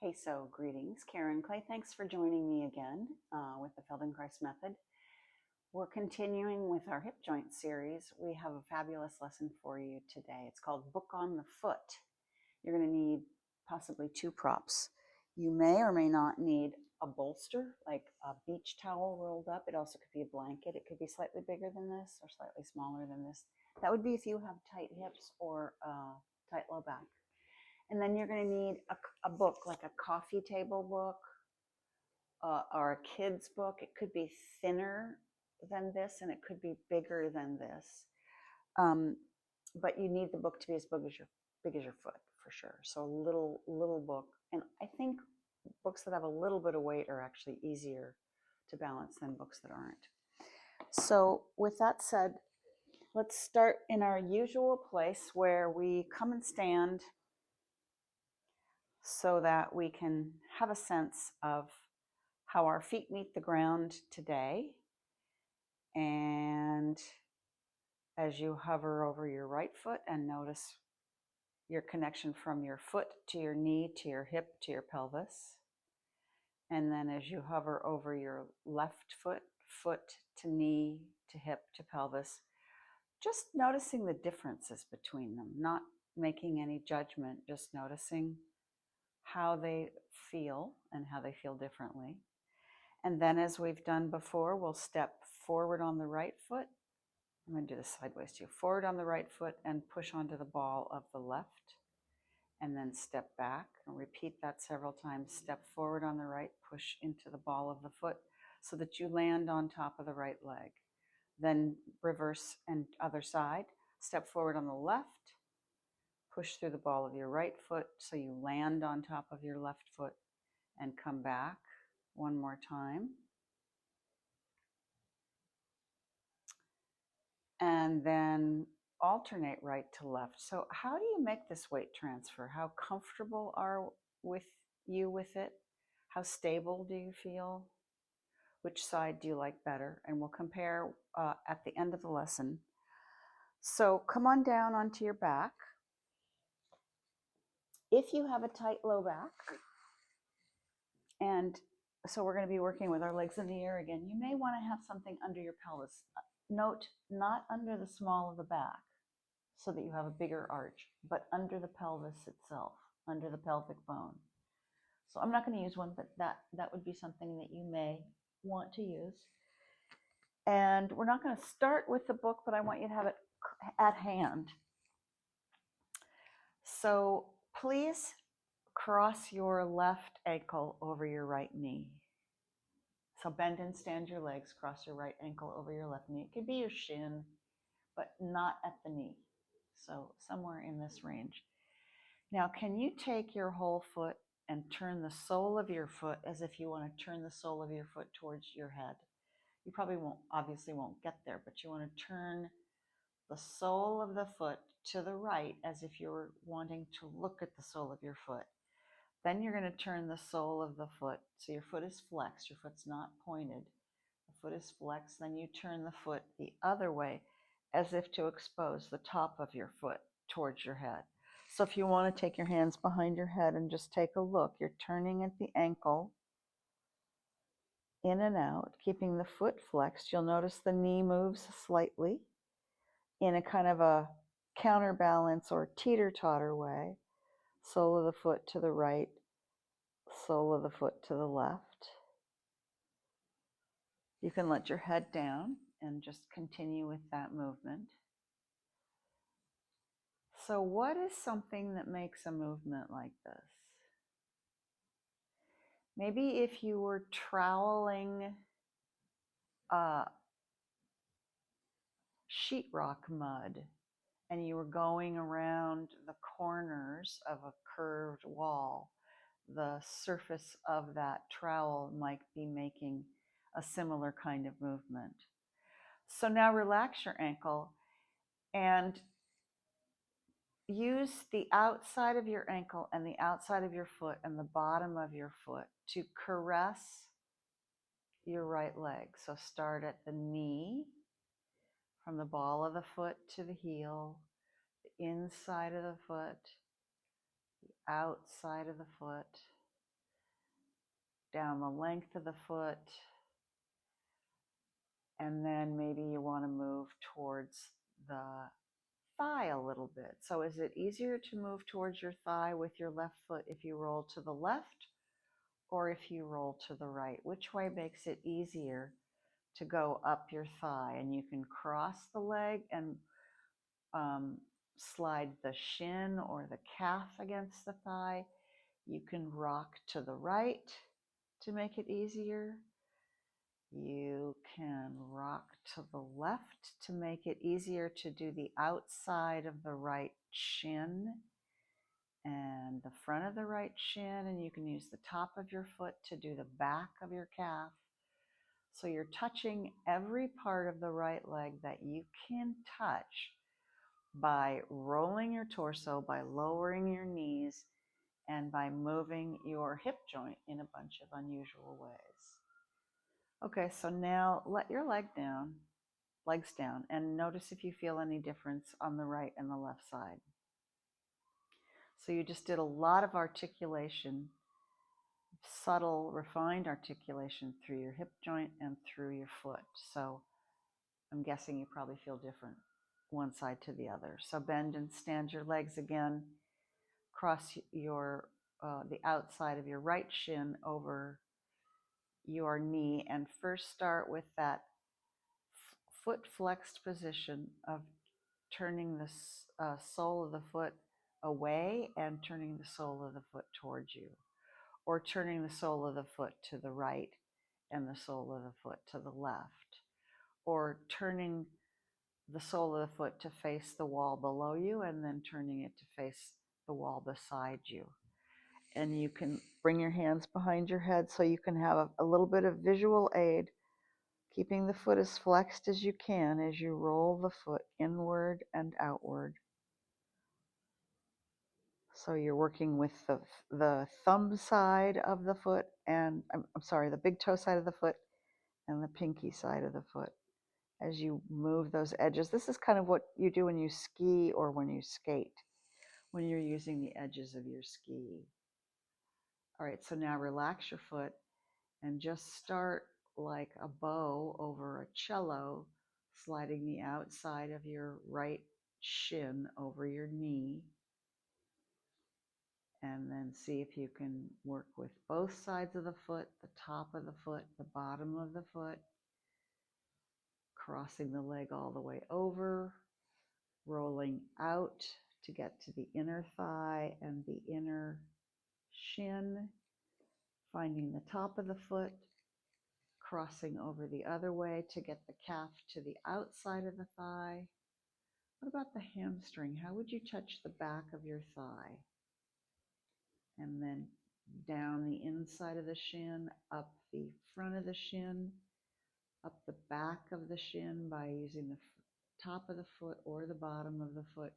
Hey, so greetings, Karen Clay. Thanks for joining me again with the Feldenkrais method. We're continuing with our hip joint series. We have a fabulous lesson for you today. It's called Book on the Foot. You're going to need possibly two props. You may or may not need a bolster, like a beach towel rolled up. It also could be a blanket. It could be slightly bigger than this or slightly smaller than this. That would be if you have tight hips or tight low back. And then you're going to need a book, like a coffee table book or a kid's book. It could be thinner than this and it could be bigger than this. But you need the book to be as big as your foot for sure. So a little book. And I think books that have a little bit of weight are actually easier to balance than books that aren't. So with that said, let's start in our usual place where we come and stand so that we can have a sense of how our feet meet the ground today. And as you hover over your right foot and notice your connection from your foot to your knee, to your hip, to your pelvis. And then as you hover over your left foot, foot to knee, to hip, to pelvis, just noticing the differences between them, not making any judgment, just noticing how they feel and how they feel differently. And then as we've done before, we'll step forward on the right foot. I'm going to do this sideways too. Forward on the right foot and push onto the ball of the left. And then step back and repeat that several times. Step forward on the right, push into the ball of the foot so that you land on top of the right leg. Then reverse and other side. Step forward on the left, push through the ball of your right foot so you land on top of your left foot and come back one more time. And then alternate right to left. So how do you make this weight transfer? How comfortable are you with it? How stable do you feel? Which side do you like better? And we'll compare at the end of the lesson. So come on down onto your back. If you have a tight low back, and so we're going to be working with our legs in the air again, you may want to have something under your pelvis. Note, not under the small of the back, so that you have a bigger arch, but under the pelvis itself, under the pelvic bone. So I'm not going to use one, but that would be something that you may want to use. And we're not going to start with the book, but I want you to have it at hand. So please cross your left ankle over your right knee. So bend and stand your legs, cross your right ankle over your left knee. It could be your shin, but not at the knee. So somewhere in this range. Now, can you take your whole foot and turn the sole of your foot as if you want to turn the sole of your foot towards your head? You probably obviously won't get there, but you want to turn the sole of the foot to the right as if you were wanting to look at the sole of your foot. Then you're going to turn the sole of the foot. So your foot is flexed. Your foot's not pointed. The foot is flexed. Then you turn the foot the other way as if to expose the top of your foot towards your head. So if you want to take your hands behind your head and just take a look, you're turning at the ankle in and out, keeping the foot flexed. You'll notice the knee moves slightly in a kind of a counterbalance or teeter-totter way. Sole of the foot to the right, sole of the foot to the left. You can let your head down and just continue with that movement. So what is something that makes a movement like this? Maybe if you were troweling sheetrock mud and you were going around the corners of a curved wall, the surface of that trowel might be making a similar kind of movement. So now relax your ankle and use the outside of your ankle and the outside of your foot and the bottom of your foot to caress your right leg. So start at the knee, from the ball of the foot to the heel, the inside of the foot, the outside of the foot, down the length of the foot. And then maybe you want to move towards the thigh a little bit. So is it easier to move towards your thigh with your left foot if you roll to the left or if you roll to the right? Which way makes it easier to go up your thigh? And you can cross the leg and slide the shin or the calf against the thigh. You can rock to the right to make it easier. You can rock to the left to make it easier to do the outside of the right shin and the front of the right shin, and you can use the top of your foot to do the back of your calf. So you're touching every part of the right leg that you can touch by rolling your torso, by lowering your knees, and by moving your hip joint in a bunch of unusual ways. Okay, so now let your legs down, and notice if you feel any difference on the right and the left side. So you just did a lot of articulation, subtle, refined articulation through your hip joint and through your foot. So I'm guessing you probably feel different one side to the other. So bend and stand your legs again. Cross your the outside of your right shin over your knee, and first start with that foot flexed position of turning the sole of the foot away and turning the sole of the foot towards you, or turning the sole of the foot to the right and the sole of the foot to the left, or turning the sole of the foot to face the wall below you and then turning it to face the wall beside you. And you can bring your hands behind your head so you can have a little bit of visual aid, keeping the foot as flexed as you can as you roll the foot inward and outward. So you're working with the thumb side of the foot and, the big toe side of the foot and the pinky side of the foot as you move those edges. This is kind of what you do when you ski or when you skate, when you're using the edges of your ski. All right, so now relax your foot and just start like a bow over a cello, sliding the outside of your right shin over your knee. And then see if you can work with both sides of the foot, the top of the foot, the bottom of the foot, crossing the leg all the way over, rolling out to get to the inner thigh and the inner shin, finding the top of the foot, crossing over the other way to get the calf to the outside of the thigh. What about the hamstring? How would you touch the back of your thigh? And then down the inside of the shin, up the front of the shin, up the back of the shin by using the top of the foot or the bottom of the foot.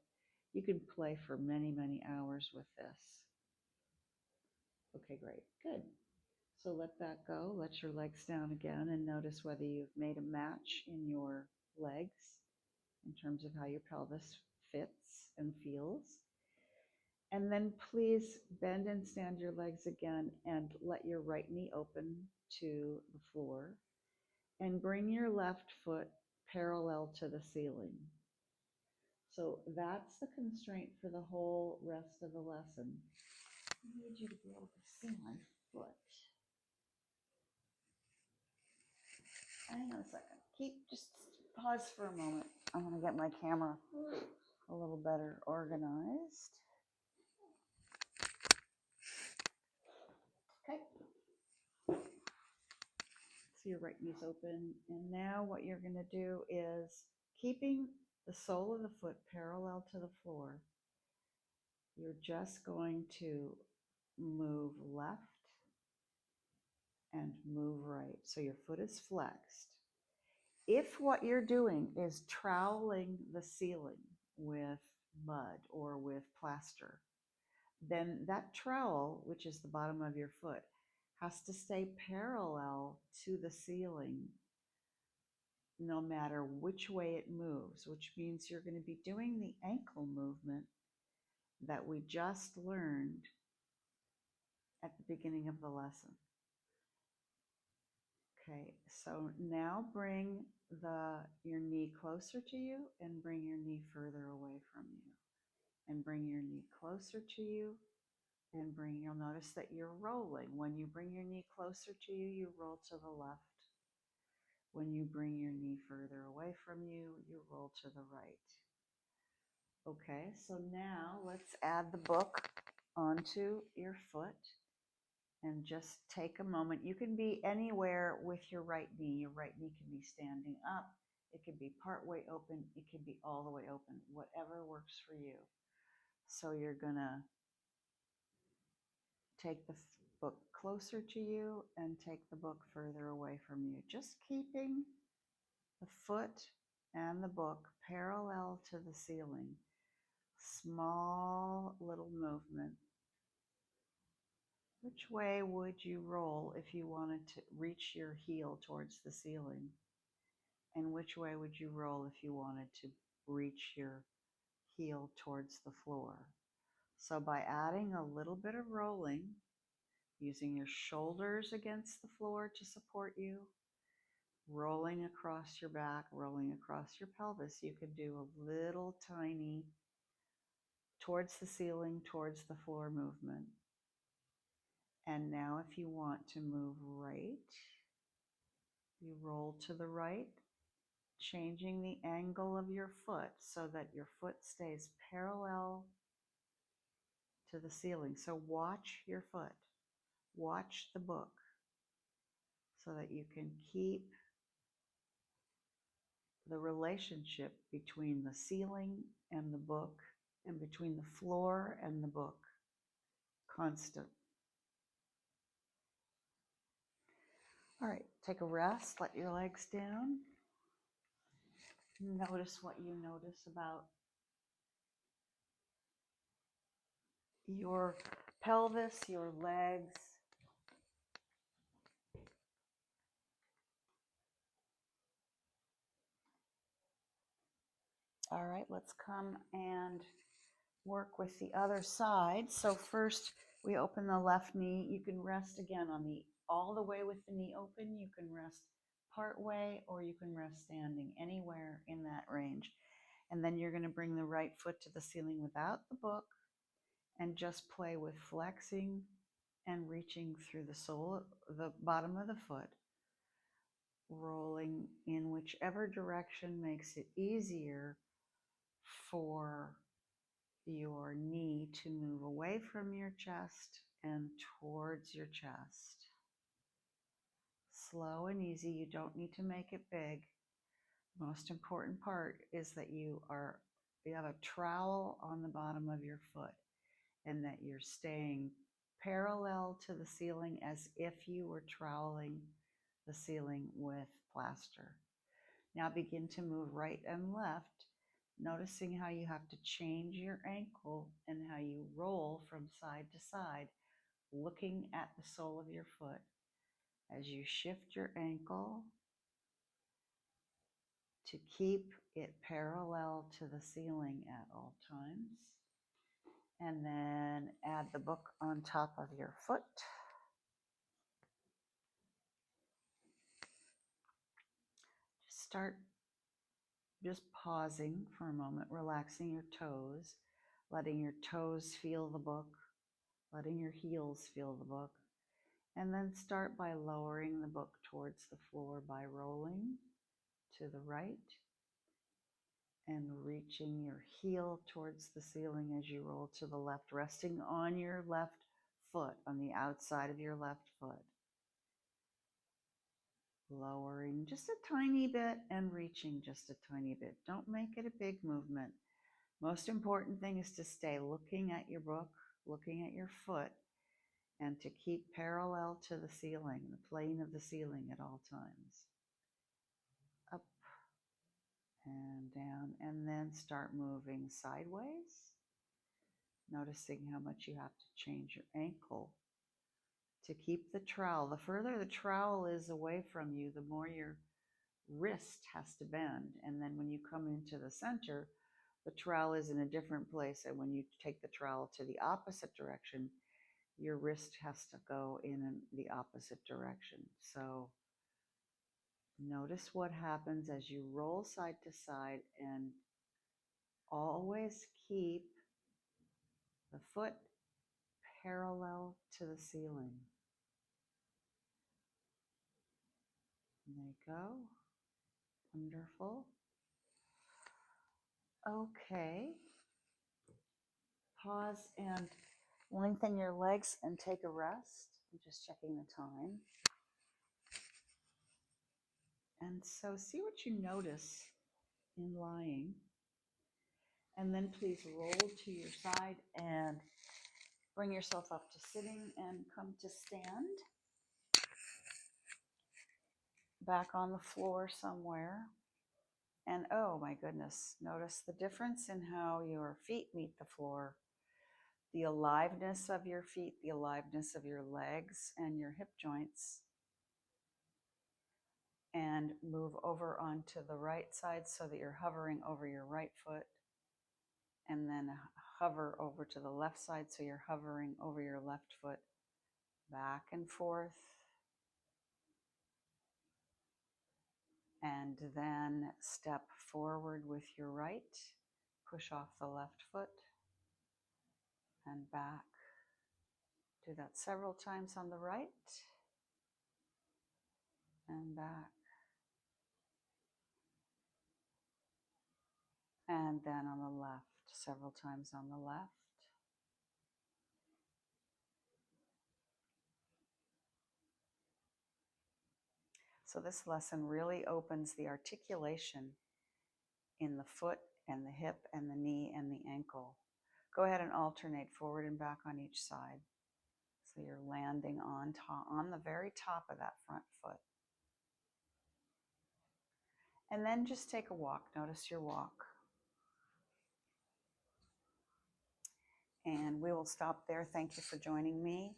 You can play for many, many hours with this. Okay, great, good. So let that go, let your legs down again, and notice whether you've made a match in your legs in terms of how your pelvis fits and feels. And then please bend and stand your legs again and let your right knee open to the floor and bring your left foot parallel to the ceiling. So that's the constraint for the whole rest of the lesson. I need you to be able to see my foot. Hang on a second. Just pause for a moment. I'm going to get my camera a little better organized. Okay. So your right knee's open. And now what you're going to do is, keeping the sole of the foot parallel to the floor, you're just going to move left and move right. So your foot is flexed. If what you're doing is troweling the ceiling with mud or with plaster, then that trowel, which is the bottom of your foot, has to stay parallel to the ceiling no matter which way it moves, which means you're going to be doing the ankle movement that we just learned at the beginning of the lesson. Okay, so now bring your knee closer to you and bring your knee further away from you. And bring your knee closer to you and you'll notice that you're rolling. When you bring your knee closer to you, you roll to the left. When you bring your knee further away from you, you roll to the right. Okay, so now let's add the book onto your foot and just take a moment. You can be anywhere with your right knee. Your right knee can be standing up. It can be part way open. It can be all the way open, whatever works for you. So you're going to take the book closer to you and take the book further away from you. Just keeping the foot and the book parallel to the ceiling. Small little movement. Which way would you roll if you wanted to reach your heel towards the ceiling? And which way would you roll if you wanted to reach your heel towards the floor? So by adding a little bit of rolling, using your shoulders against the floor to support you, rolling across your back, rolling across your pelvis, you could do a little tiny towards the ceiling, towards the floor movement. And now if you want to move right, you roll to the right, changing the angle of your foot so that your foot stays parallel to the ceiling. So watch your foot, watch the book so that you can keep the relationship between the ceiling and the book and between the floor and the book constant. All right, take a rest, let your legs down. Notice what you notice about your pelvis, your legs. All right, let's come and work with the other side. So first we open the left knee. You can rest again on all the way with the knee open. You can rest part way or you can rest standing anywhere in that range. And then you're going to bring the right foot to the ceiling without the book and just play with flexing and reaching through the bottom of the foot, rolling in whichever direction makes it easier for your knee to move away from your chest and towards your chest. Slow and easy. You don't need to make it big. The most important part is that you have a trowel on the bottom of your foot and that you're staying parallel to the ceiling as if you were troweling the ceiling with plaster. Now begin to move right and left, noticing how you have to change your ankle and how you roll from side to side, looking at the sole of your foot as you shift your ankle to keep it parallel to the ceiling at all times. And then add the book on top of your foot. Start just pausing for a moment, relaxing your toes, letting your toes feel the book, letting your heels feel the book. And then start by lowering the book towards the floor by rolling to the right and reaching your heel towards the ceiling as you roll to the left, resting on your left foot, on the outside of your left foot. Lowering just a tiny bit and reaching just a tiny bit. Don't make it a big movement. Most important thing is to stay looking at your book, looking at your foot, and to keep parallel to the ceiling, the plane of the ceiling at all times. Up and down, and then start moving sideways, noticing how much you have to change your ankle to keep the trowel. The further the trowel is away from you, the more your wrist has to bend. And then when you come into the center, the trowel is in a different place. And when you take the trowel to the opposite direction, your wrist has to go in the opposite direction. So Notice what happens as you roll side to side, and always keep the foot parallel to the ceiling. There you go. Wonderful. Okay. Pause and lengthen your legs and take a rest. I'm just checking the time. And so see what you notice in lying. And then please roll to your side and bring yourself up to sitting and come to stand. Back on the floor somewhere. And oh my goodness, notice the difference in how your feet meet the floor. The aliveness of your feet, the aliveness of your legs and your hip joints. And move over onto the right side so that you're hovering over your right foot. And then hover over to the left side so you're hovering over your left foot. Back and forth. And then step forward with your right. Push off the left foot. And back. Do that several times on the right. And back. And then on the left, several times on the left. So this lesson really opens the articulation in the foot and the hip and the knee and the ankle. Go ahead and alternate forward and back on each side. So you're landing on the very top of that front foot. And then just take a walk. Notice your walk. And we will stop there. Thank you for joining me.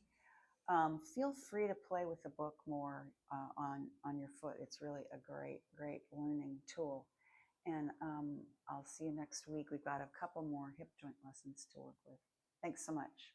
Feel free to play with the book more on your foot. It's really a great learning tool. And I'll see you next week. We've got a couple more hip joint lessons to work with. Thanks so much.